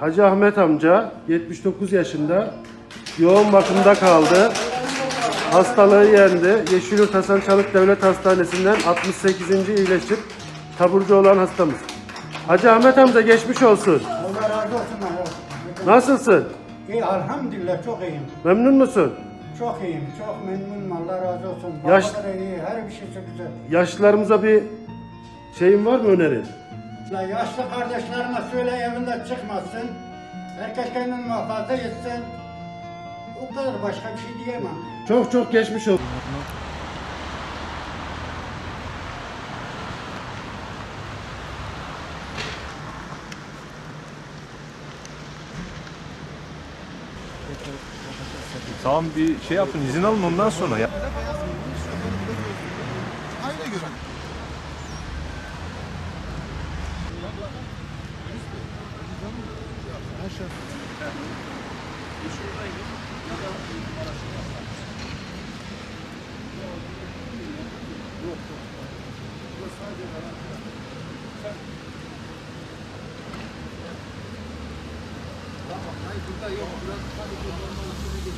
Hacı Ahmet amca 79 yaşında yoğun bakımda kaldı. Hastalığı yendi. Yeşilyurt Hasan Çalık Devlet Hastanesi'nden 68. iyileşip taburcu olan hastamız. Hacı Ahmet amca geçmiş olsun. Allah razı olsun. Nasılsın? İyi, elhamdülillah çok iyiyim. Memnun musun? Çok iyiyim, çok memnunum. Allah razı olsun. Yaş- Babalar iyi, her bir şeysi güzel. Yaşlılarımıza bir şeyin var mı önerin? La yaşlı kardeşlerime söyle evinde çıkmasın. Herkes kendini muhafaza etsin. O kadar, başka bir şey diyemem. Çok çok geçmiş olsun. Tamam, bir şey yapın, izin alın ondan sonra ya. Aynı göre. Hayır, burada yok. Burası sadece